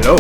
Hello.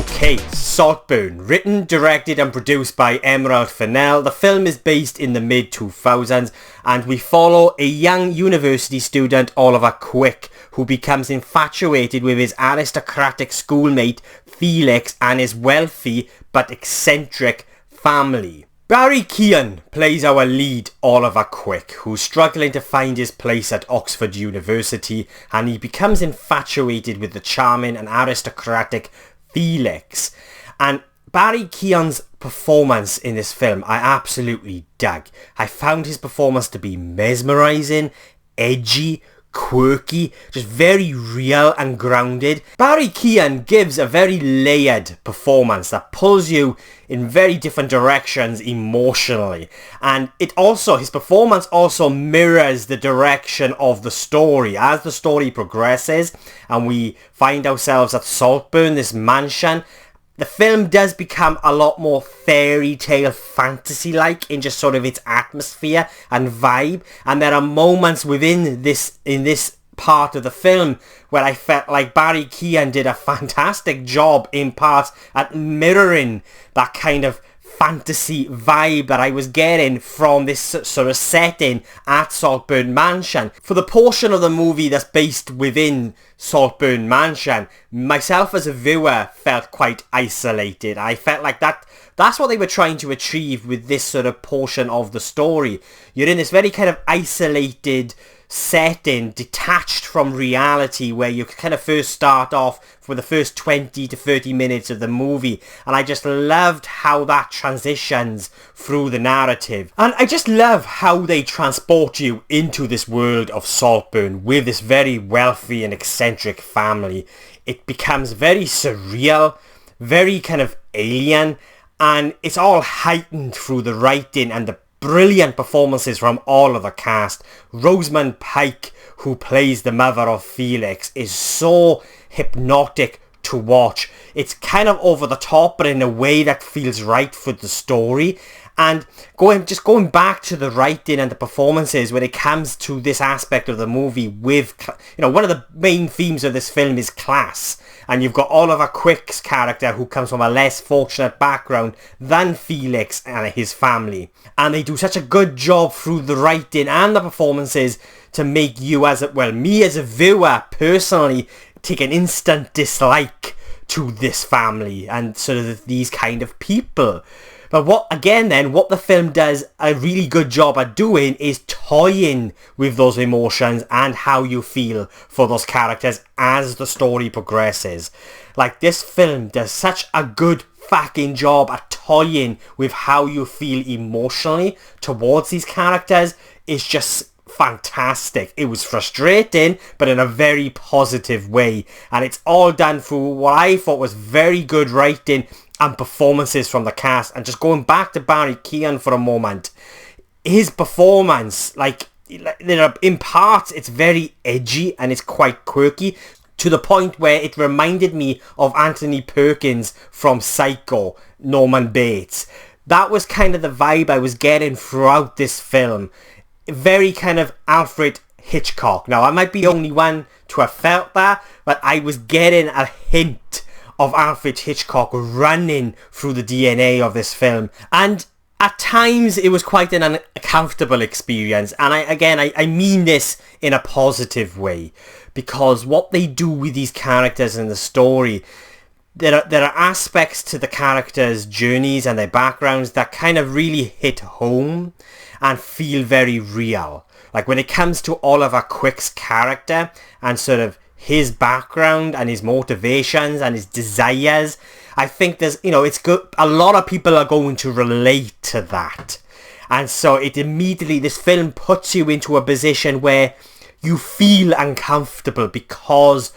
Okay, Saltburn, written, directed and produced by Emerald Fennell. The film is based in the mid-2000s and we follow a young university student, Oliver Quick, who becomes infatuated with his aristocratic schoolmate Felix and his wealthy but eccentric family. Barry Keoghan plays our lead, Oliver Quick, who's struggling to find his place at Oxford University, and he becomes infatuated with the charming and aristocratic Felix. And Barry Keoghan's performance in this film I absolutely dug. I found his performance to be mesmerising, edgy, quirky, just very real and grounded. Barry Keoghan gives a very layered performance that pulls you in very different directions emotionally, and his performance also mirrors the direction of the story. As the story progresses and we find ourselves at Saltburn, this mansion, the film does become a lot more fairy tale fantasy-like in just sort of its atmosphere and vibe. And there are moments in this part of the film where I felt like Barry Keoghan did a fantastic job in parts at mirroring that kind of fantasy vibe that I was getting from this sort of setting at Saltburn Mansion. For the portion of the movie that's based within Saltburn Mansion, myself as a viewer felt quite isolated. I felt like that's what they were trying to achieve with this sort of portion of the story. You're in this very kind of isolated setting, detached from reality, where you kind of first start off for the first 20 to 30 minutes of the movie, and I just loved how that transitions through the narrative. And I just love how they transport you into this world of Saltburn with this very wealthy and eccentric family. It becomes very surreal, very kind of alien, and it's all heightened through the writing and the brilliant performances from all of the cast. Rosamund Pike, who plays the mother of Felix, is so hypnotic to watch. It's kind of over the top, but in a way that feels right for the story. And going back to the writing and the performances when it comes to this aspect of the movie with, one of the main themes of this film is class. And you've got Oliver Quick's character, who comes from a less fortunate background than Felix and his family. And they do such a good job through the writing and the performances to make you, me as a viewer personally, take an instant dislike to this family and sort of these kind of people. But what the film does a really good job at doing is toying with those emotions and how you feel for those characters as the story progresses. Like, this film does such a good fucking job at toying with how you feel emotionally towards these characters. It's just fantastic. It was frustrating, but in a very positive way. And it's all done through what I thought was very good writing and performances from the cast. And just going back to Barry Keoghan for a moment, his performance, in parts it's very edgy and it's quite quirky, to the point where it reminded me of Anthony Perkins from Psycho, Norman Bates. That was kind of the vibe I was getting throughout this film. Very kind of Alfred Hitchcock. Now, I might be the only one to have felt that, but I was getting a hint of Alfred Hitchcock running through the DNA of this film. And at times it was quite an uncomfortable experience, and I mean this in a positive way, because what they do with these characters in the story, there are aspects to the characters' journeys and their backgrounds that kind of really hit home and feel very real. Like when it comes to Oliver Quick's character and sort of his background and his motivations and his desires, I think it's good. A lot of people are going to relate to that. And so this film puts you into a position where you feel uncomfortable because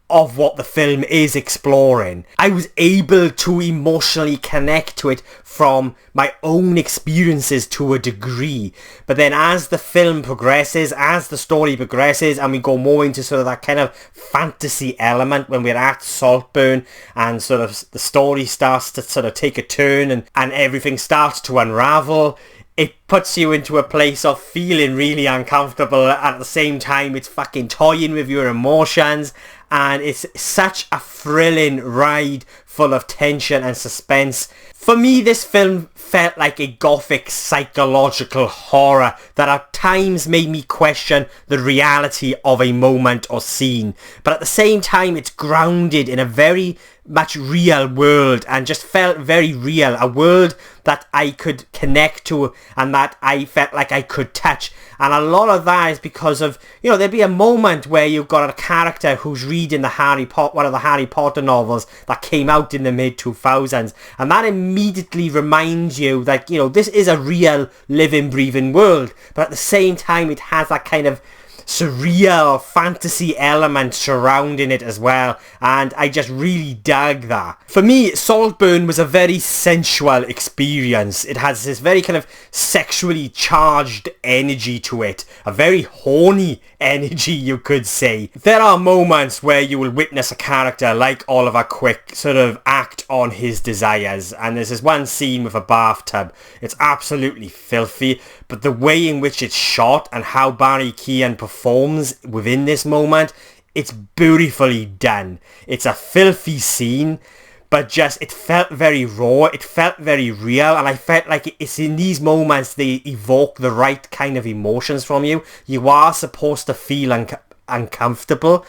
of what the film is exploring. I was able to emotionally connect to it from my own experiences to a degree. But then as the film progresses, as the story progresses, and we go more into sort of that kind of fantasy element when we're at Saltburn, and sort of the story starts to sort of take a turn and everything starts to unravel, it puts you into a place of feeling really uncomfortable. At the same time, it's fucking toying with your emotions, and it's such a thrilling ride full of tension and suspense. For me, this film felt like a gothic psychological horror that at times made me question the reality of a moment or scene. But at the same time, it's grounded in a very much real world and just felt very real. A world that I could connect to and that I felt like I could touch. And a lot of that is because of, you know, there'd be a moment where you've got a character who's reading one of the Harry Potter novels that came out in the mid-2000s. And that immediately reminds you that, you know, this is a real living, breathing world. But at the same time, it has that kind of surreal fantasy element surrounding it as well, and I just really dug that. For me, Saltburn was a very sensual experience. It has this very kind of sexually charged energy to it, a very horny energy, you could say. There are moments where you will witness a character like Oliver Quick sort of act on his desires, and there's this one scene with a bathtub. It's absolutely filthy, but the way in which it's shot and how Barry Keoghan performs within this moment, it's beautifully done. It's a filthy scene, but just it felt very raw, it felt very real, and I felt like it's in these moments they evoke the right kind of emotions from you. You are supposed to feel uncomfortable,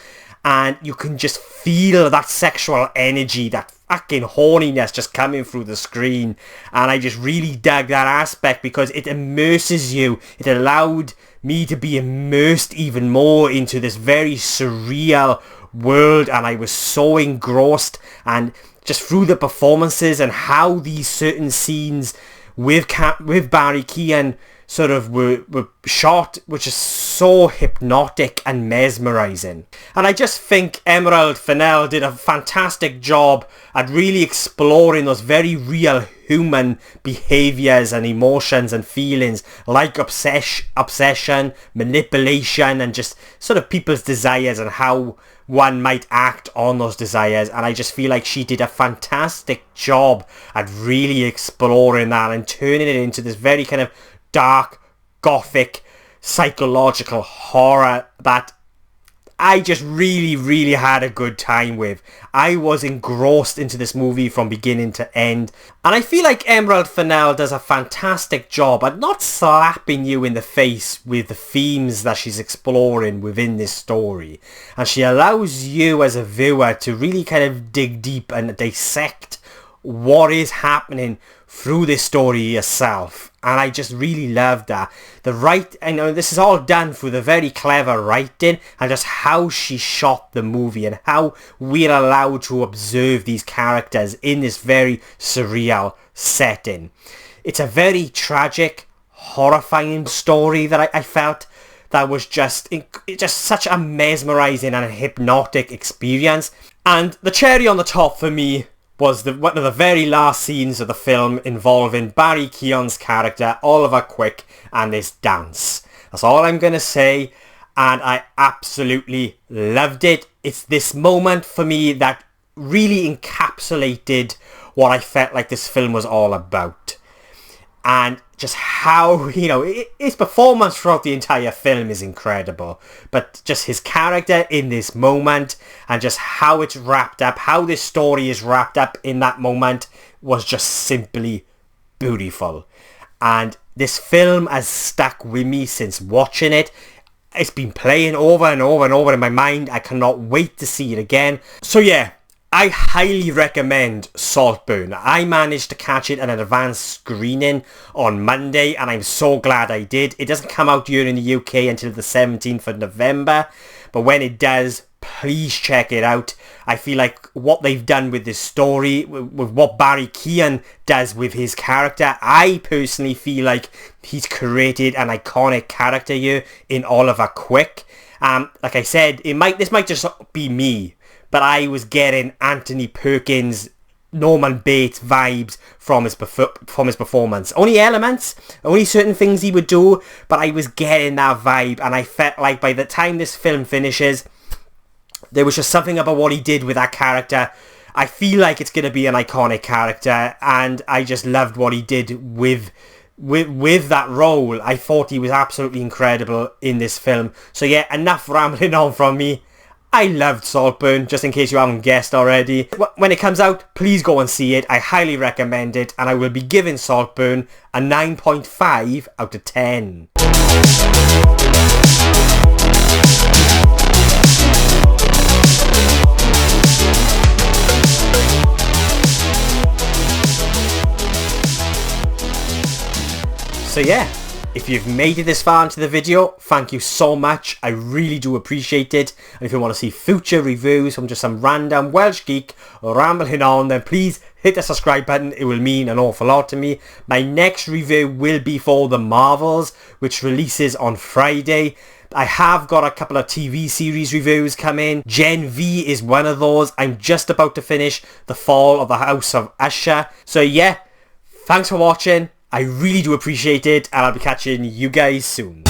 and you can just feel that sexual energy, that fucking horniness just coming through the screen. And I just really dug that aspect because it immerses you. It allowed me to be immersed even more into this very surreal world, and I was so engrossed. And just through the performances and how these certain scenes with Barry Keoghan sort of were shot, which is so hypnotic and mesmerising. And I just think Emerald Fennell did a fantastic job at really exploring those very real human behaviours and emotions and feelings like obsession, manipulation, and just sort of people's desires and how one might act on those desires. And I just feel like she did a fantastic job at really exploring that and turning it into this very kind of dark, gothic, psychological horror that I just really, really had a good time with. I was engrossed into this movie from beginning to end. And I feel like Emerald Fennell does a fantastic job at not slapping you in the face with the themes that she's exploring within this story. And she allows you as a viewer to really kind of dig deep and dissect what is happening through this story yourself. And I just really loved that. I know this is all done through the very clever writing and just how she shot the movie and how we're allowed to observe these characters in this very surreal setting. It's a very tragic, horrifying story that I felt that was just such a mesmerising and a hypnotic experience. And the cherry on the top for me was one of the very last scenes of the film involving Barry Keoghan's character, Oliver Quick, and this dance. That's all I'm going to say, and I absolutely loved it. It's this moment for me that really encapsulated what I felt like this film was all about. And just how, you know, his performance throughout the entire film is incredible. But just his character in this moment and just how it's wrapped up, how this story is wrapped up in that moment was just simply beautiful. And this film has stuck with me since watching it. It's been playing over and over and over in my mind. I cannot wait to see it again. So yeah, I highly recommend Saltburn. I managed to catch it at an advanced screening on Monday, and I'm so glad I did. It doesn't come out here in the UK until the 17th of November, but when it does, please check it out. I feel like what they've done with this story, with what Barry Keoghan does with his character, I personally feel like he's created an iconic character here in Oliver Quick. Like I said, this might just be me, but I was getting Anthony Perkins, Norman Bates vibes from his performance. Only elements, only certain things he would do, but I was getting that vibe, and I felt like by the time this film finishes, there was just something about what he did with that character. I feel like it's going to be an iconic character, and I just loved what he did with with that role. I thought he was absolutely incredible in this film. So yeah, enough rambling on from me. I loved Saltburn, just in case you haven't guessed already. When it comes out, please go and see it. I highly recommend it, and I will be giving Saltburn a 9.5 out of 10. So yeah, if you've made it this far into the video, thank you so much. I really do appreciate it. And if you want to see future reviews from just some random Welsh geek rambling on, then please hit the subscribe button. It will mean an awful lot to me. My next review will be for The Marvels, which releases on Friday. I have got a couple of TV series reviews coming. Gen V is one of those. I'm just about to finish The Fall of the House of Usher. So yeah, thanks for watching. I really do appreciate it, and I'll be catching you guys soon.